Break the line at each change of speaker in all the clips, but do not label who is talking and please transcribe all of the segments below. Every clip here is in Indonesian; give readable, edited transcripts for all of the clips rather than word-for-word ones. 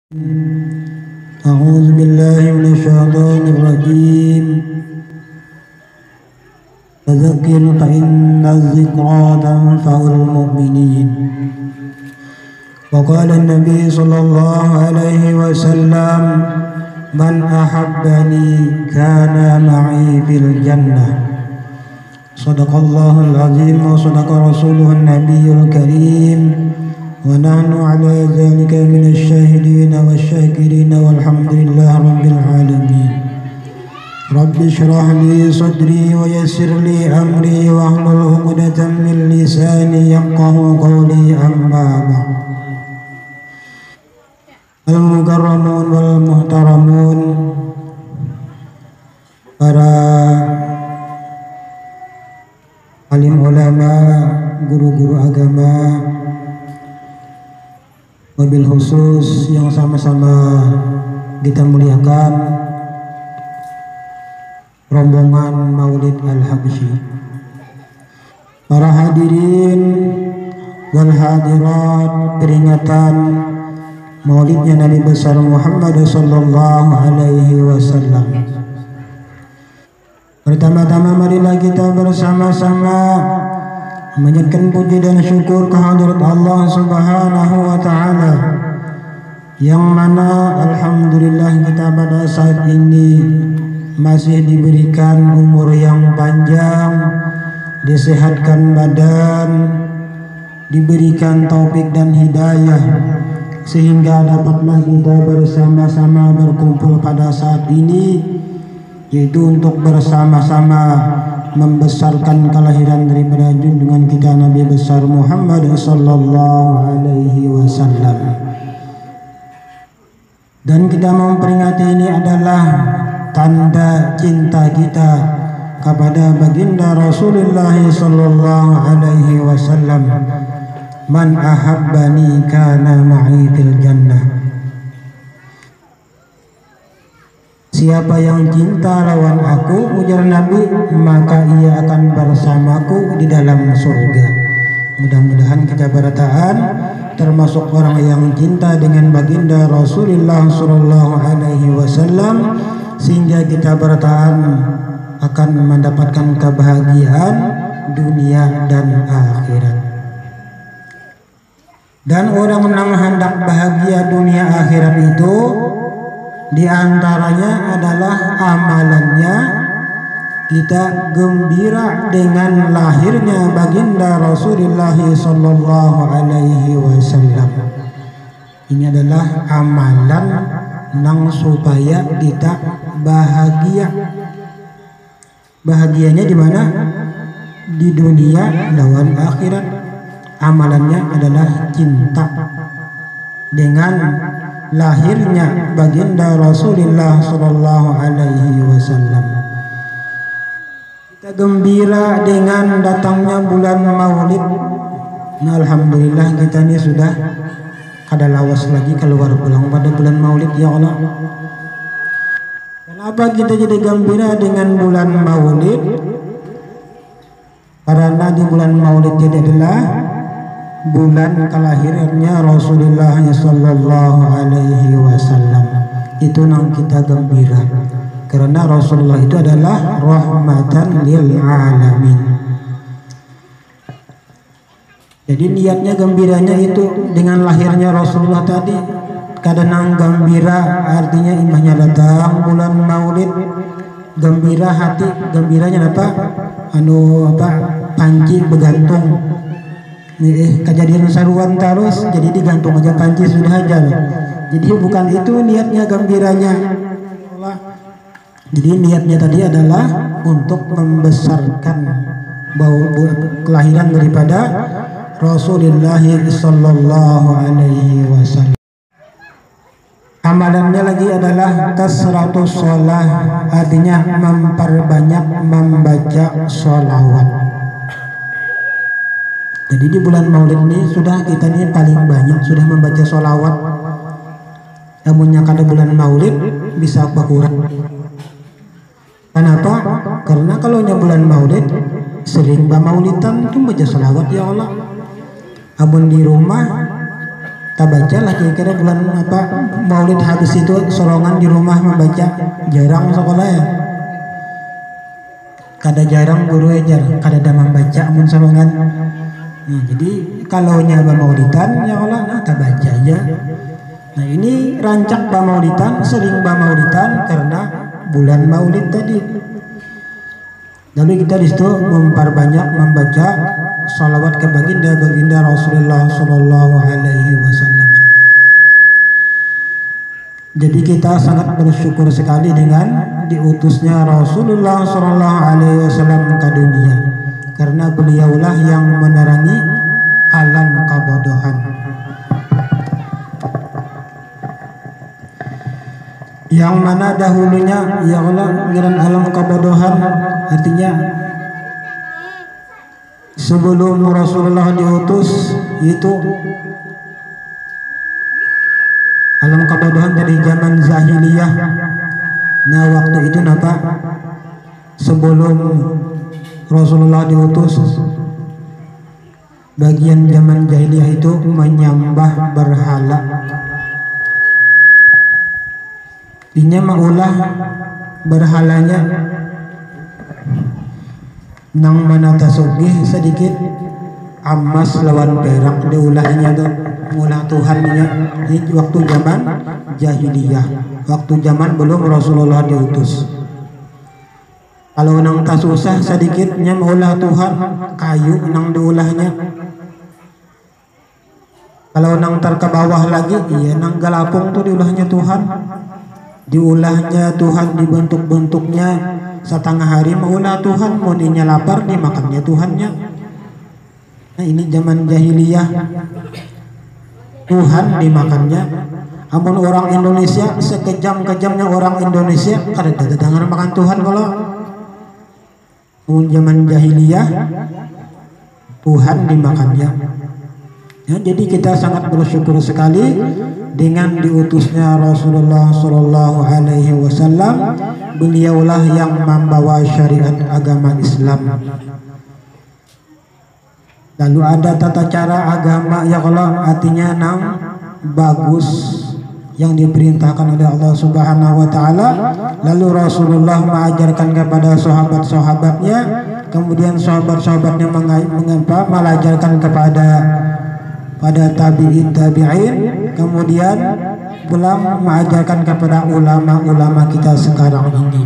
أعوذ بالله من الشيطان الرجيم فذكر فإن الذكرى تنفع المؤمنين وقال النبي صلى الله عليه وسلم من أحبني كان معي في الجنة صدق الله العظيم وصدق رسوله النبي الكريم ونحن على ذلك من الشاهدين والشاكرين والحمد لله رب العالمين رب اشرح لي صدري ويسر لي أمري واحلل عقدة من لساني يفقهوا قولي أما بعد المكرمون والmuhtaramun, para alim ulama, guru-guru agama, wabil khusus yang sama-sama kita muliakan, rombongan Maulid Al-Habsyi, para hadirin wal hadirat, peringatan Maulidnya Nabi besar Muhammad sallallahu alaihi wasallam. Pertama-tama marilah kita bersama-sama menyatakan puji dan syukur kehadirat Allah Subhanahu wa taala, yang mana alhamdulillah kita pada saat ini masih diberikan umur yang panjang, disehatkan badan, diberikan taufik dan hidayah, sehingga dapatlah kita bersama-sama berkumpul pada saat ini, yaitu untuk bersama-sama membesarkan kelahiran daripada junjungan kita Nabi besar Muhammad sallallahu alaihi wasallam. Dan kita memperingati ini adalah tanda cinta kita kepada baginda Rasulullah sallallahu alaihi wasallam. Man ahabbani kana ma'i fil jannah. Siapa yang cinta lawan aku, ujar Nabi, maka ia akan bersamaku di dalam surga. Mudah-mudahan kita bertahan termasuk orang yang cinta dengan baginda Rasulullah sallallahu alaihi wasallam, sehingga kita bertahan akan mendapatkan kebahagiaan dunia dan akhirat. Dan orang yang hendak bahagia dunia akhirat itu diantaranya adalah amalannya kita gembira dengan lahirnya baginda Rasulullah sallallahu alaihi wasallam. Ini adalah amalan nang supaya kita bahagia. Bahagianya di mana? Di dunia lawan akhirat. Amalannya adalah cinta dengan lahirnya baginda Rasulullah sallallahu alaihi wasallam. Kita gembira dengan datangnya bulan Maulid. Nah, alhamdulillah kita ini sudah kada lawas lagi keluar pulang pada bulan Maulid, ya Allah. Kenapa kita jadi gembira dengan bulan Maulid? Karena di bulan Maulid itu adalah bulan kelahirannya Rasulullah sallallahu alaihi wasallam. Itu yang kita gembira karena Rasulullah itu adalah rahmatan lil alamin. Jadi niatnya gembiranya itu dengan lahirnya Rasulullah tadi. Kadang gembira artinya imahnya datang bulan Maulid, gembira hati, gembiranya apa? Panci begantung. Kejadian saruan terus, jadi digantung aja panci sudah aja. Jadi bukan itu niatnya gembiranya. Jadi niatnya tadi adalah untuk membesarkan kelahiran daripada Rasulullah sallallahu alaihi wasallam. Amalannya lagi adalah kasratus shalah, artinya memperbanyak membaca sholawat. Jadi di bulan Maulid ini sudah kita ini paling banyak sudah membaca sholawat. Namunnya kada bulan Maulid bisa apa kurang. Kenapa? Karena kalau bulan Maulid sering maulidan itu baca sholawat, ya Allah. Amun di rumah tak baca lah kira-kira bulan apa maulid habis itu sorongan di rumah membaca, jarang sekolah ya. Kada jarang guru ajar, kada ada membaca mun sorongan. Nah, jadi kalau nyaba maulidan ya Allah nah baca aja. Nah, ini rancak ba maulidan, sering ba maulidan karena bulan maulid tadi. Lalu kita di situ memperbanyak membaca salawat ke baginda Rasulullah Sallallahu Alaihi Wasallam. Jadi kita sangat bersyukur sekali dengan diutusnya Rasulullah Sallallahu Alaihi Wasallam ke dunia, karena beliaulah yang menerangi alam kebodohan. Yang mana dahulunya ya Allah ngiran alam kebodohan, artinya sebelum Rasulullah diutus itu alam kebodohan dari zaman jahiliyah. Nah, waktu itu napa sebelum Rasulullah diutus, bagian zaman jahiliyah itu menyembah berhala. Dinya maulah berhalanya nang mana tasugih sedikit emas lawan perak diulahnya tuh mulah Tuhannya di waktu zaman jahiliyah, waktu zaman belum Rasulullah diutus. Kalau nang tasusah sedikitnya maulah Tuhan kayu nang diulahnya. Kalau nang ke bawah lagi iya nang galapung tuh diulahnya Tuhan. Diulahnya Tuhan, dibentuk-bentuknya setengah hari maulah Tuhan, moninya lapar dimakannya Tuhannya. Nah, ini zaman jahiliyah Tuhan dimakannya. Amun orang Indonesia sekejam-kejamnya orang Indonesia kada dengar makan Tuhan. Kalau zaman jahiliyah Tuhan dimakannya. Ya, jadi kita sangat bersyukur sekali dengan diutusnya Rasulullah Sallallahu Alaihi Wasallam. Beliaulah yang membawa syariat agama Islam. Lalu ada tata cara agama ya kalau artinya nang bagus yang diperintahkan oleh Allah Subhanahu Wa Taala. Lalu Rasulullah mengajarkan kepada sahabat-sahabatnya, kemudian sahabat-sahabatnya mengajarkan kepada tabi'in, kemudian pulang mengajarkan kepada ulama-ulama kita sekarang ini.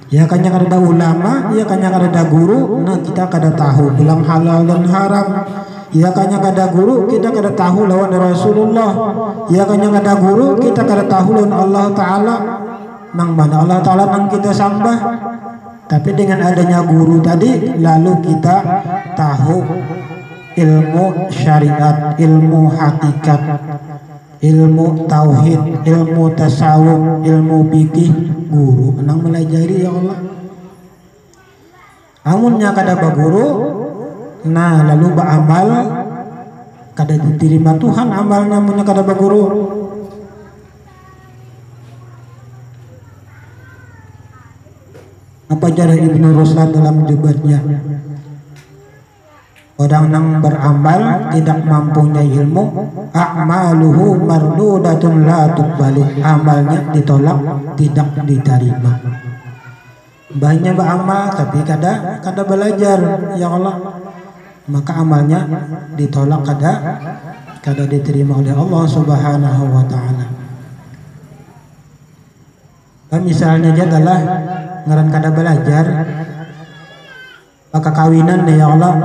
Ya kanya kada ulama, ya kanya kada guru, nah kita kada tahu bilang halal dan haram. Ya kanya kada guru, kita kada tahu lawan Rasulullah. Ya kanya kada guru, kita kada tahu lawan Allah Ta'ala. Nang mana Allah Ta'ala nang kita sembah. Tapi dengan adanya guru tadi, lalu kita tahu ilmu syariat, ilmu hakikat, ilmu tauhid, ilmu tasawuf, ilmu fikih, guru nang melajari ya Allah. Amunnya kada baguru, nah lalu beramal kada diterima Tuhan amalnya amunnya kada baguru. Apa cara Ibnu Ruslan dalam debatnya? Orang yang beramal tidak mempunyai ilmu, a'maluhu mardudatun la tuqbalu, amalnya ditolak, tidak diterima. Banyak beramal tapi kada belajar ya Allah, maka amalnya ditolak, kada diterima oleh Allah Subhanahu Wa Taala. Dan misalnya aja adalah ngaran kada belajar, maka kawinan ya Allah.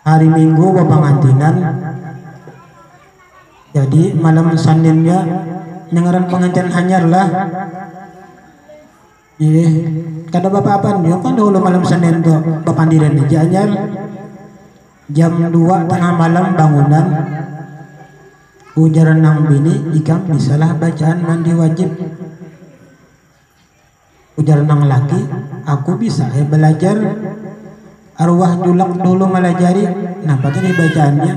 Hari Minggu pengantinan, jadi malam Seninnya nyengaran pengantin hanyar lah. Kada apa-apa dia kan dulu malam Senin tuh papandiran aja hanyar. Jam 2 tengah malam bangunan, ujaran nang bini ikam bisalah bacaan mandi wajib. Ujaran nang laki aku bisa belajar arwah julak dulu melajari, kenapa tadi bacaannya?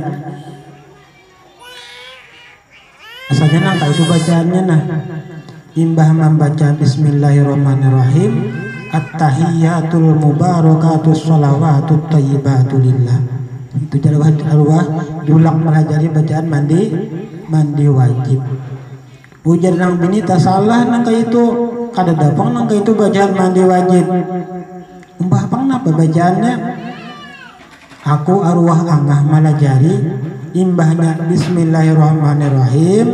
Asalnya nangka itu bacaannya nah. Imbah membaca Bismillahirrahmanirrahim, At-tahiyyatul mubarakatus sholawatut thayyibatu lillah. Itu cara arwah diulang pelajari bacaan mandi wajib. Ujar nang bini tak salah nang itu kada dapang nang itu bacaan mandi wajib. Umpah pang napa bacaannya? Aku arwah angah malajari imbahnya bismillahirrahmanirrahim.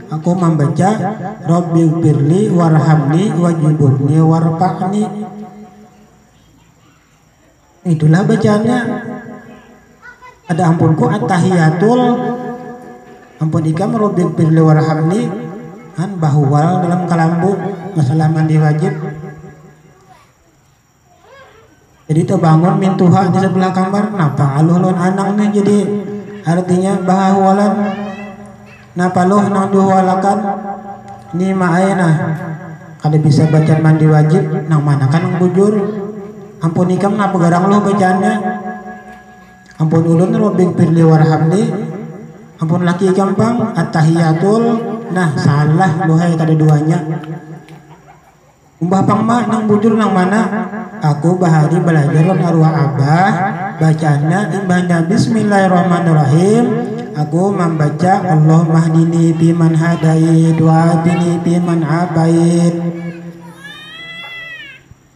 Aku membaca Rabbighfirli warhamni wajiburni warfa'ni. Itulah bacaannya. Ada ampunku at-tahiyatul ampun ikam Rabbighfirli warhamni kan bahwal dalam kalambu masalah mandi wajib. Jadi terbangun mintuha di sebelah kamar napa aluh-aluh anangnya jadi artinya bahwalan napa loh nang duhwalakan ni ma'ayna kada bisa baca mandi wajib nang mana kan nang bujur ampun ikam napa garang loh bacaannya ampun ulun Rabbighfirli warhamni ampun laki gampang at-tahiyatul nah salah lohai kada duanya umbah pangma nang bujur nang mana aku bahari belajar arwah abah bacanya imbahnya bismillahirrahmanirrahim. Aku membaca Allahumma hdini biman hadait wa bini biman abait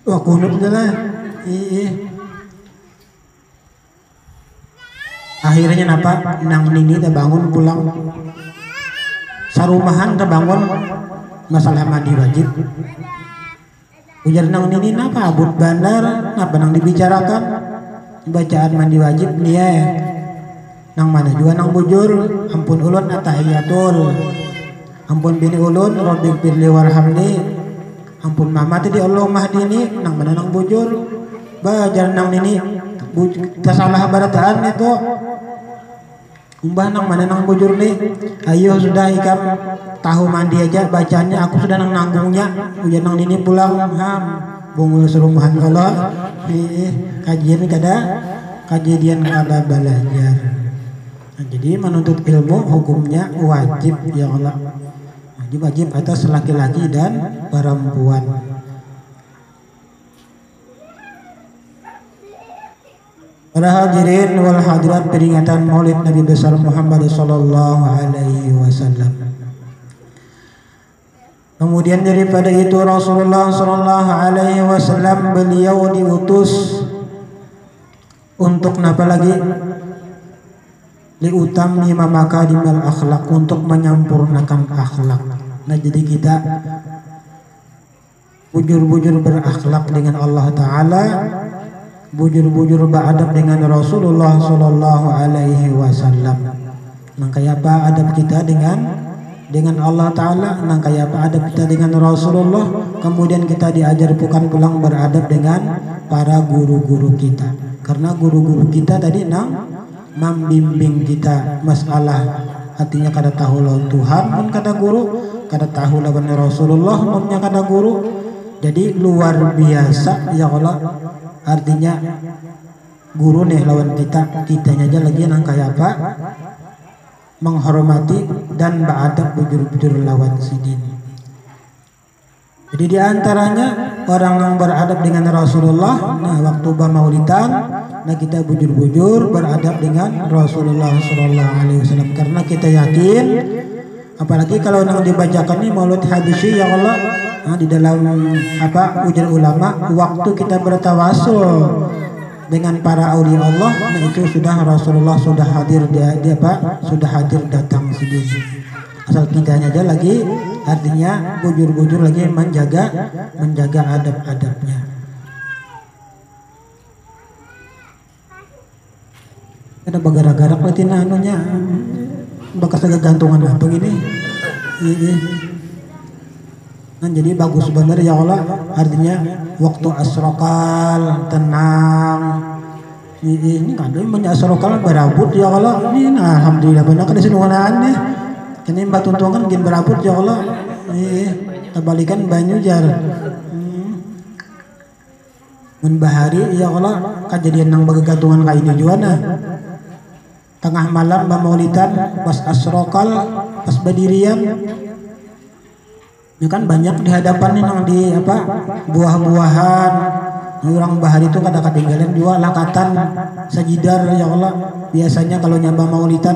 wa kunut jalan. Akhirnya napa nang nini terbangun pulang sarumahan terbangun masalah mandi wajib. Ujar nang nini napa abut bandar napa nang dibicarakan bacaan mandi wajib dia nang mana juga nang bujur ampun ulun at-tahiyatul ampun bini ulun Rabbighfirli warhamni ampun mama tadi Allahumma hdini nang mana nang bujur bajar nang nini salah barataan itu umbah nang mana nang bujur nih ayo sudah ikam tahu mandi aja bacanya aku sudah nang nanggungnya ujar nang nini pulang bungul serumahan Allah kajian kejadian kada belajar. Nah, jadi menuntut ilmu hukumnya wajib ya Allah wajib atas laki-laki dan perempuan. Para hadirin wal hadirat peringatan Maulid Nabi besar Muhammad sallallahu alaihi wasallam. Kemudian daripada itu Rasulullah sallallahu alaihi wasallam beliau diutus untuk napa lagi? Liutammi makarimal akhlak untuk menyempurnakan akhlak. Nah jadi kita bujur-bujur berakhlak dengan Allah Ta'ala, bujur-bujur beradab dengan Rasulullah Sallallahu Alaihi Wasallam. Nang kayak apa adab kita dengan Allah Ta'ala, nang kayak apa adab kita dengan Rasulullah. Kemudian kita diajar bukan pulang beradab dengan para guru-guru kita, karena guru-guru kita tadi membimbing kita masalah artinya kada tahu lawan Tuhan pun kada guru, kada tahu lawan Rasulullah pun kada guru. Jadi luar biasa ya Allah, artinya guru nih lawan kitanya aja lagi nang kayak apa menghormati dan beradab bujur-bujur lawan sidin. Jadi diantaranya orang yang beradab dengan Rasulullah, nah waktu maulidan, nah kita bujur-bujur beradab dengan Rasulullah Sallallahu Alaihi Wasallam, karena kita yakin, apalagi kalau yang dibacakan ini maulid hadisi ya Allah, nah di dalam ujar ulama, waktu kita bertawasul dengan para aulia Allah, nah itu sudah Rasulullah sudah hadir sudah hadir datang sendiri. Asal kitanya aja lagi artinya bujur-bujur lagi menjaga adab-adabnya. Ada bagara-gara petina anunya bekas gantungan apa gini. Nah, jadi bagus bener ya Allah, artinya waktu asrokal tenang. Ini kadang menyasrokal berabut ya Allah. Ini nah, alhamdulillah benar kada sinungan nih. Kini mbak tuntungan gin berabut ya Allah. Terbalikan banyu jar. Mun bahari ya Allah kejadian nang bagagantungan ka ini juana. Tengah malam maulidan pas asrokal pas berdirian. Ya kan banyak di hadapan nih nang di buah-buahan Orang bahari itu kada ketinggalan dua lakatan sajidar ya Allah biasanya kalau nyaba maulidan.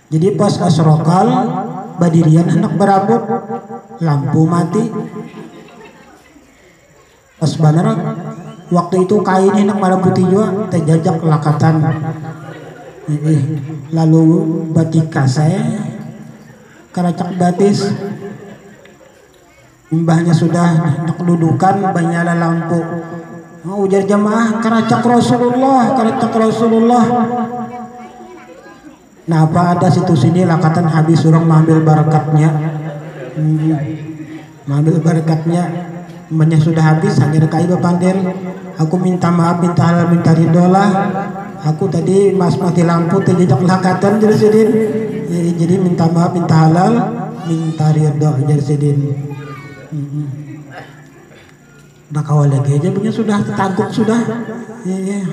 Jadi pas asrokal badirian hendak berabuk lampu mati pas bener waktu itu kain hendak marabuti juga terjajak lakatan lalu batika saya karacak batis imbahnya sudah kedudukan banyala lampu ujar jamaah karacak Rasulullah. Nah apa ada situ sini lakatan habis orang mengambil barakatnya banyak sudah habis hanya rekai bapandir aku minta maaf minta halal minta ridolah aku tadi mas mati lampu terjejak lakatan jadi minta maaf minta halal minta ridho jadi udah kawal lagi aja punya sudah tangguh sudah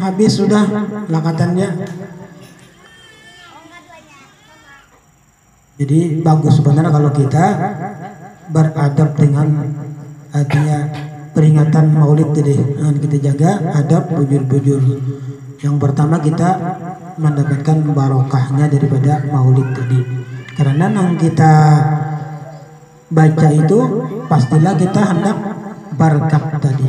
habis sudah lakatannya. Jadi bagus sebenarnya kalau kita beradab dengan artinya peringatan maulid tadi kita jaga adab bujur-bujur. Yang pertama kita mendapatkan barokahnya daripada maulid tadi karena yang kita baca itu pastilah kita hendak berkat tadi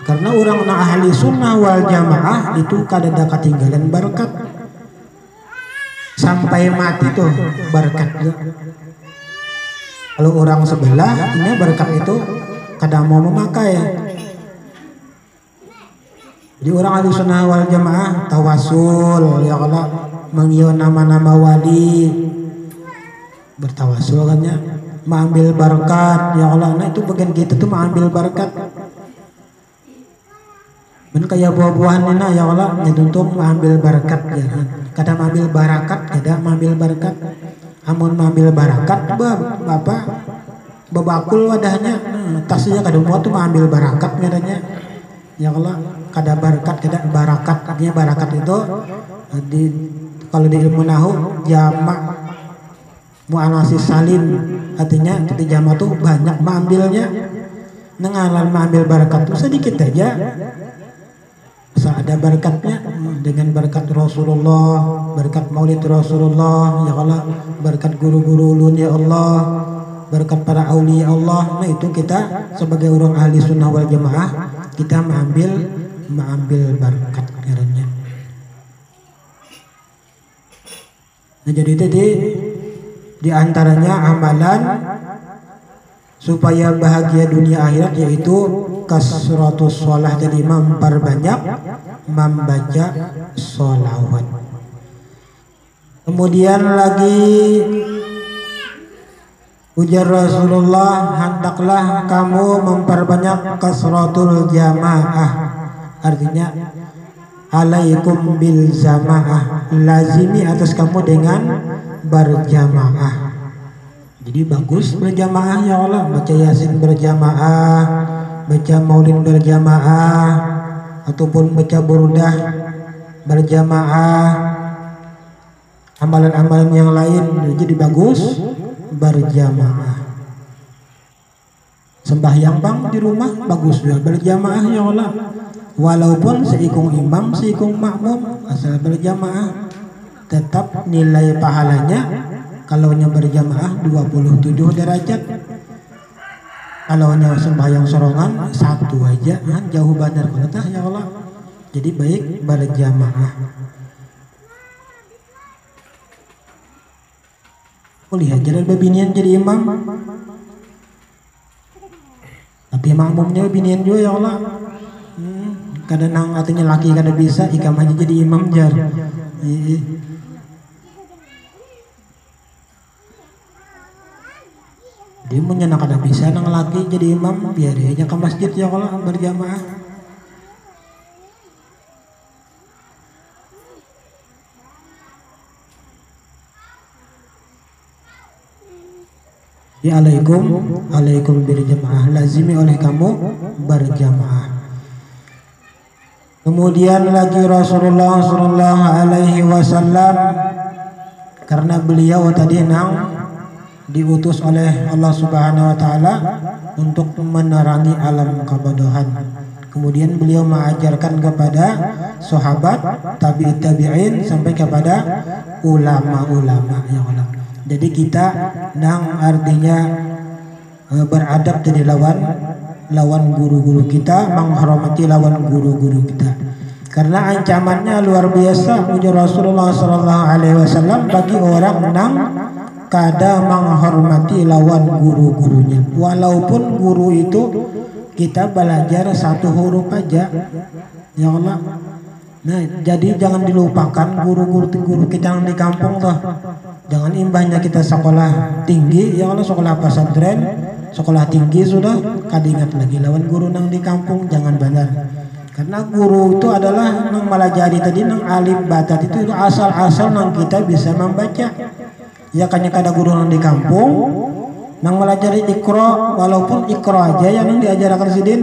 karena orang ahli sunnah wal jamaah itu kada ketinggalan berkat sampai mati tuh berkat. Kalau orang sebelah ini berkat itu kadang mau memakai. Jadi orang ahli sunnah wal jamaah tawasul ya Allah mengiyo nama-nama wali bertawasul kan ya mengambil berkat ya Allah. Nah itu bagian kita tuh mengambil berkat dan kayak buah-buahan ini ya Allah untuk mengambil berkat ya kadang mengambil barakat kadang mengambil berkat amun mengambil barakat bapak babakul wadahnya tasnya kadang mau tuh mengambil barakat ngadanya ya Allah kada barakat kada barakat artinya barakat itu kalau di ilmu nahu jamak mu'anasis salim artinya kita jamak tuh banyak mengambilnya nengalan mengambil barakat tuh sedikit aja ada berkatnya dengan berkat Rasulullah berkat maulid Rasulullah ya Allah berkat guru-guru ulun ya Allah berkat para aulia Allah. Nah itu kita sebagai orang ahli sunnah wal jamaah kita mengambil berkat karena. Nah jadi tadi di antaranya amalan supaya bahagia dunia akhirat yaitu kasratus sholah jadi memperbanyak membaca sholawat. Kemudian lagi ujar Rasulullah hendaklah kamu memperbanyak kasratul jamaah artinya alaikum bil jamaah lazimi atas kamu dengan berjamaah. Jadi bagus berjamaah ya Allah baca yasin berjamaah baca maulid berjamaah ataupun baca burdah berjamaah amalan-amalan yang lain jadi bagus berjamaah. Sembahyang bang di rumah bagus juga berjamaah ya Allah walaupun seikung imam seikung makmum asal berjamaah tetap nilai pahalanya kalau nya berjamaah 27 derajat kalau nya sembahyang sorongan satu aja jauh benar banget ya Allah. Jadi baik berjamaah. Lihat jalan bebinian jadi imam tapi makmumnya bebinian juga ya Allah kadang nang artinya laki kada bisa ikam aja jadi imam jar dia menyenang kada bisa nang laki jadi imam biar aja ke masjid ya Allah berjamaah. Ya alaikum berjamaah lazimi oleh kamu berjamaah. Kemudian lagi Rasulullah sallallahu alaihi wasallam karena beliau tadi nang diutus oleh Allah Subhanahu wa taala untuk menerangi alam kebodohan Kemudian beliau mengajarkan kepada sahabat, tabi'in sampai kepada ulama-ulama ya Allah. Jadi kita nang artinya beradab jadi lawan guru-guru kita, menghormati lawan guru-guru kita. Karena ancamannya luar biasa ujar Rasulullah sallallahu alaihi wasallam bagi orang nang kada menghormati lawan guru-gurunya. Walaupun guru itu kita belajar satu huruf aja ya Allah. Nah, jadi jangan dilupakan guru-guru kita yang di kampung toh. Jangan imbahnya kita sekolah tinggi ya Allah, sekolah pesantren, sekolah tinggi sudah kadingat lagi lawan guru nang di kampung, jangan benar. Karena guru itu adalah nang melajari tadi nang alif batat itu asal-asal nang kita bisa membaca. Ya kanya kada guru nang di kampung nang melajari ikro, walaupun ikro aja yang diajarkan sidin,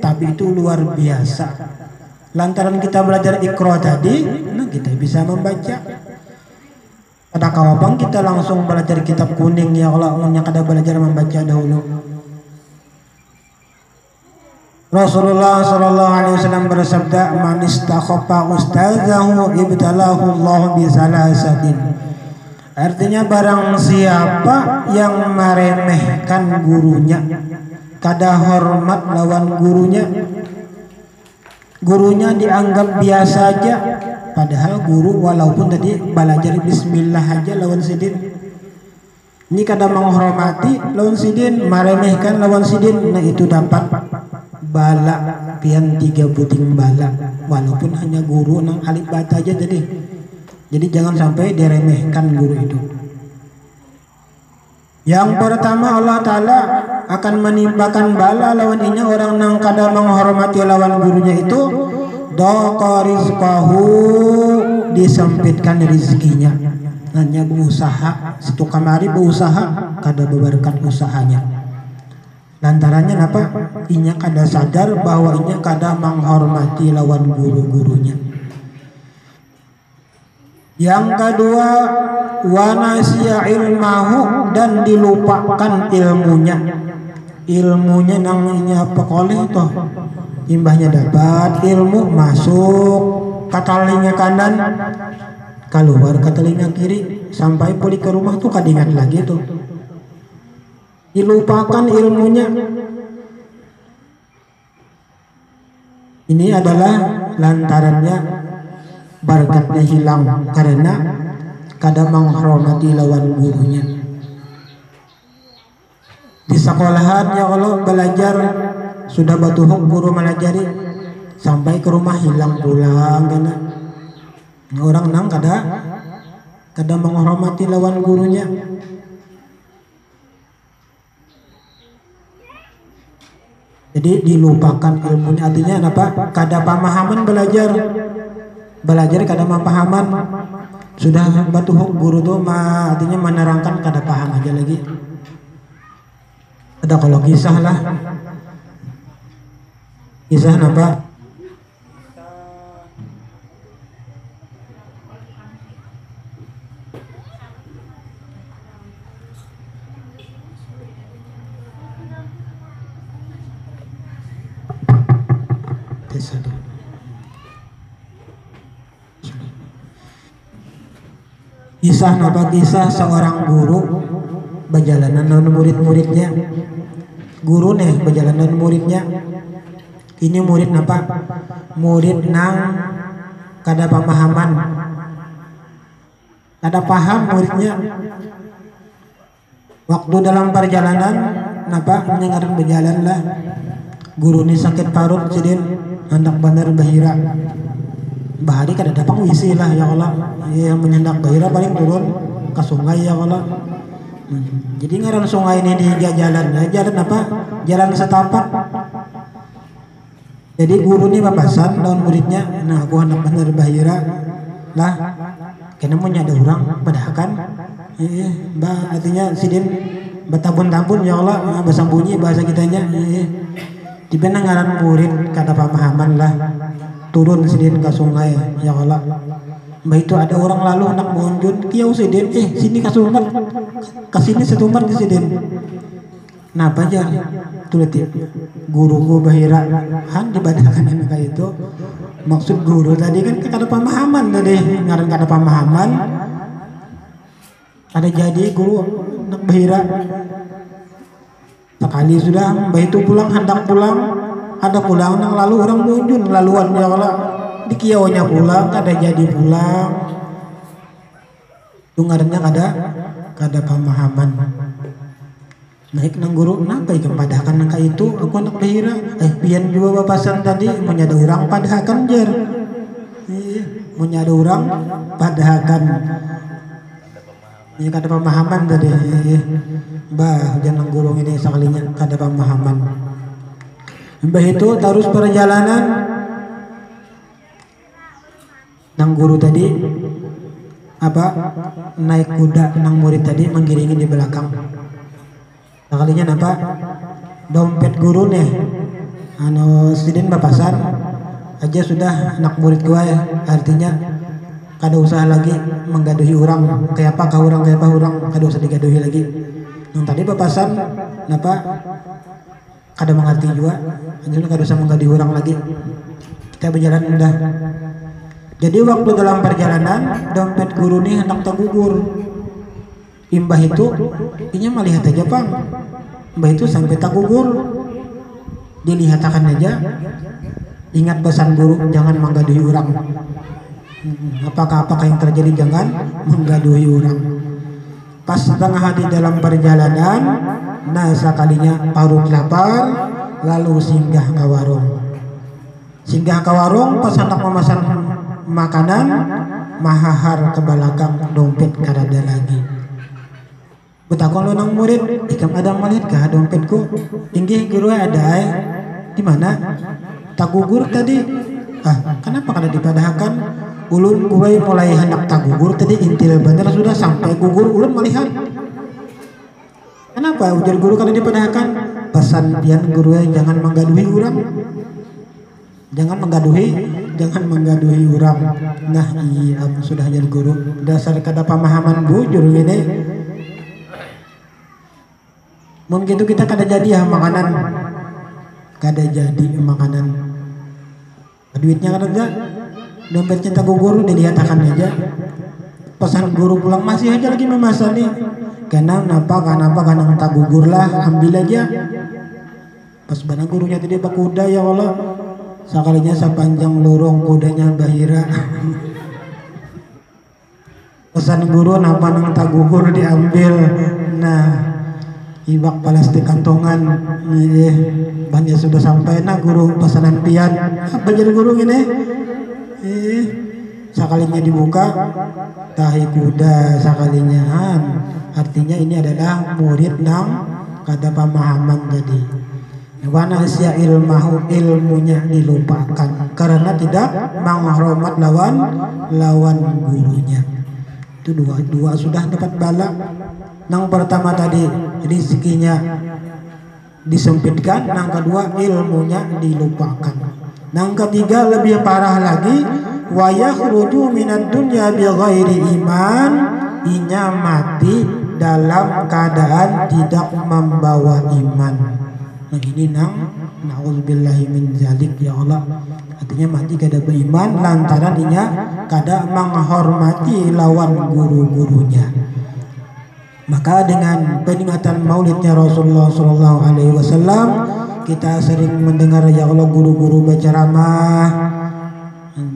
tapi itu luar biasa. Lantaran kita belajar ikro tadi, nah kita bisa membaca. Ada kawabang kita langsung belajar kitab kuning ya Allah, yang kada belajar membaca dahulu. Rasulullah sallallahu alaihi wasallam bersabda, "Man istakhaffa ustazahu ibtalahu Allah bi salasatin." Artinya barang siapa yang meremehkan gurunya, kada hormat lawan gurunya, gurunya dianggap biasa aja, padahal guru walaupun tadi belajar bismillah aja lawan sidin. Ini kada menghormati lawan sidin, meremehkan lawan sidin, nah itu dapat bala pian 3 puting bala, walaupun hanya guru nang alif bata aja tadi. Jadi jangan sampai diremehkan guru itu. Yang pertama Allah Ta'ala akan menimpakan bala lawan inya orang nang kada menghormati lawan gurunya itu, daqa rizqahu, disempitkan rezekinya. Hanya berusaha situ kamari berusaha kada beberkat usahanya. Lantarannya apa? Inya kada sadar bahwa inya kada menghormati lawan guru-gurunya. Yang kedua, wa nasiya ilmahu, dan dilupakan ilmunya. Ilmunya nang inya pekoleh toh, imbahnya dapat ilmu masuk ke telinga kanan, keluar ke telinga kiri, sampai pulih ke rumah tuh kadingat lagi tuh. Dilupakan ilmunya. Ini adalah lantarannya barakatnya hilang karena kada menghormati lawan gurunya. Di sekolahan ya Allah belajar sudah batuhuk guru melajari, sampai ke rumah hilang pulang karena orang nang kada menghormati lawan gurunya. Jadi dilupakan ilmunya, artinya apa? Kada pemahaman belajar kada pemahaman, sudah batuhuk guru tuh artinya menerangkan kada paham aja lagi. Ada kalau kisah lah, kisah apa? Kisah apa? Kisah seorang guru berjalanan dengan murid-muridnya. Guru nih berjalanan dengan muridnya. Ini murid apa? Murid nang kada pemahaman, kada paham muridnya. Waktu dalam perjalanan napa mendengar berjalan lah, guru ini sakit parut jadi hendak benar bahira. Bahari kada dapat wisi lah ya Allah, yang menyendak bahira paling turun ke sungai ya Allah. Jadi ngaran sungai ini di jalan apa? Jalan setapak. Jadi guru ini papasan lawan muridnya, nah aku hendak benar bahira lah, kena mau nyada orang padahal kan, artinya sidin bertabun-tabun ya Allah, bahasa bunyi bahasa kitanya. Tiba ngaran murid kada pemahaman lah, turun sidin ke sungai ya Allah. Mbak itu ada orang lalu anak monjun kiau sidin, sini ke sungai, ke sini setumar di sidin. Napa jar? Tuliti guruku bahira han dibadakan anak itu. Maksud guru tadi kan kada pemahaman tadi, ngaran kada pemahaman. Ada jadi guru nak bahira. Sekali sudah mbah itu pulang hendak pulang, ada pulang nang lalu orang munjun laluan ya kalau di kiaunya pulang kada jadi pulang. Itu ngarannya kada pemahaman. Naik nang guru kenapa ikan padahakan nang itu aku anak bahira pian juga bapasan tadi menyada orang padahakan jer menyada orang padahakan ini kada pemahaman tadi bah jangan guru ini sekalinya kada pemahaman. Mbah itu terus perjalanan nang guru tadi naik kuda nang murid tadi menggiringi di belakang. Kalinya napa dompet guru nih sidin bapasan aja sudah anak murid gua ya, artinya kada usah lagi menggaduhi orang kayak apa orang kada usah digaduhi lagi. Yang tadi bapasan napa kada mengerti juga aja kada usah menggaduhi orang lagi, kita berjalan udah. Jadi waktu dalam perjalanan dompet guru nih hendak tergugur. Imbah itu inya melihat aja Bang, mbah itu sampai tak gugur, dilihat akan aja. Ingat pesan guru, jangan menggaduhi orang. Apakah yang terjadi, jangan menggaduhi orang. Pas setengah hari dalam perjalanan, nah sekalinya parut lapar, lalu singgah ke warung. Pas hendak memesan makanan, mahahar ke belakang dompet karada lagi. Betakon lo nang murid, ikam ada melihat kah dompetku? Inggih guru ada di mana? Tak gugur tadi. Kenapa kada dipadahakan? Ulun gue mulai hendak tak gugur tadi intil bener sudah sampai gugur ulun melihat. Kenapa ujar guru kada dipadahakan? Pesan pian guru jangan menggaduhi orang. Jangan menggaduhi orang. Nah iya sudah jadi guru. Dasar kada pemahaman bujur ini. Mungkin itu kita kada jadi makanan, duitnya kada ada, dompetnya tak gugur dilihat akan aja. Pesan guru pulang masih aja lagi memasani, kenapa tak gugur lah, ambil aja. Pas bana gurunya tadi bakuda ya Allah, sekalinya sepanjang lorong kudanya bahira. Pesan guru napa nang tak gugur diambil, nah. Ibak plastik kantongan banyak sudah sampai guru pesanan pian apa jadi guru ini sekalinya dibuka tahi kuda sekalinya artinya ini adalah murid nang kada pemahaman tadi wana asya ilmunya dilupakan karena tidak menghormat lawan gurunya. Itu dua sudah dapat bala. Nang pertama tadi rezekinya disempitkan, nang kedua ilmunya dilupakan. Nang ketiga lebih parah lagi, wa yakhruju minad dunya bighairi iman, inya mati dalam keadaan tidak membawa iman. Nah ini na'udzubillahi min zalik ya Allah. Artinya mati kada beriman lantaran inya kada menghormati lawan guru-gurunya. Maka dengan peringatan maulidnya Rasulullah SAW, kita sering mendengar ya Allah guru-guru berceramah.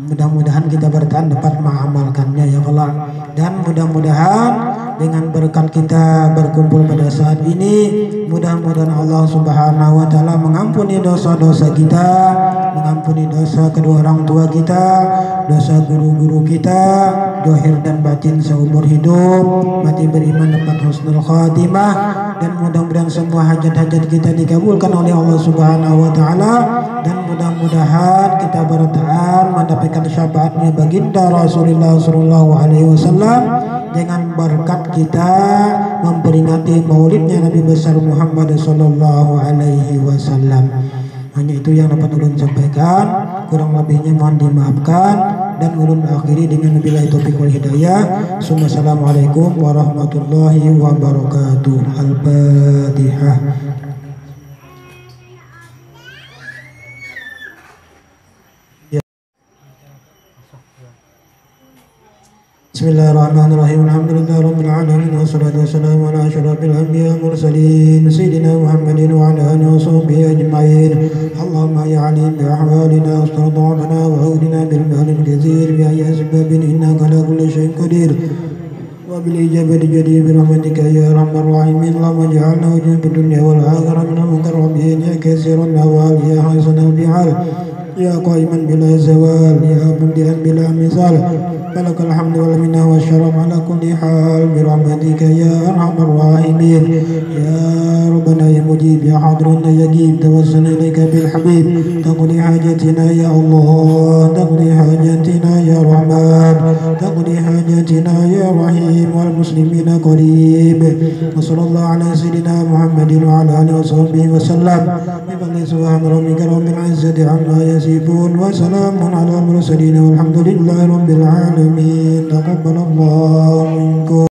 Mudah-mudahan kita bertahan dapat mengamalkannya ya Allah. Dan mudah-mudahan dengan berkat kita berkumpul pada saat ini, mudah-mudahan Allah Subhanahu wa taala mengampuni dosa-dosa kita, mengampuni dosa kedua orang tua kita, dosa guru-guru kita, zahir dan batin seumur hidup, mati beriman dapat husnul khatimah, dan mudah-mudahan semua hajat-hajat kita dikabulkan oleh Allah Subhanahu wa taala, dan mudah-mudahan kita bertahan mendapatkan syafaatnya baginda Rasulullah sallallahu alaihi wasallam dengan berkat kita memperingati maulidnya Nabi besar Muhammad sallallahu alaihi wasallam. Hanya itu yang dapat ulun sampaikan, kurang lebihnya mohon dimaafkan, dan ulun akhiri dengan billahi taufiq wal hidayah. Assalamualaikum warahmatullahi wabarakatuh. Al-Fatihah. Bismillahirrahmanirrahim. Alhamdulillahirabbil alamin wassalatu wassalamu ala asyrafil anbiya'i wal mursalin sayyidina Muhammadin wa ala alihi wa sahbihi ajma'in. Allahumma ya alim bi ahwalina wastur du'ana wa awdina bil malil katsir bi ayyi asbabin innaka ala kulli shay'in qadir. وبالإجابة جدير برحمتك يا أرحم الراحمين. اللهم اجعلنا وجوه في الدنيا والآخرة من المقربين يا كثير النوال يا حسن الفعال يا قائما بلا زوال يا مبدئا بلا مثال فلك الحمد والمنة والشرف على كل حال برحمتك يا أرحم الراحمين. يا ربنا يا مجيب يا حاضر يجيب توسلنا إليك بالحبيب تقضي حاجتنا يا الله تقضي حاجتنا يا رحمن تقضي حاجتنا يا رحيم والمسلمين قريب. وصلى الله على سيدنا محمد وعلى آله وصحبه وسلم بفضل سبحان ربك رب العزة عما يصفون وسلام على المرسلين والحمد لله رب العالمين. تقبل الله منكم.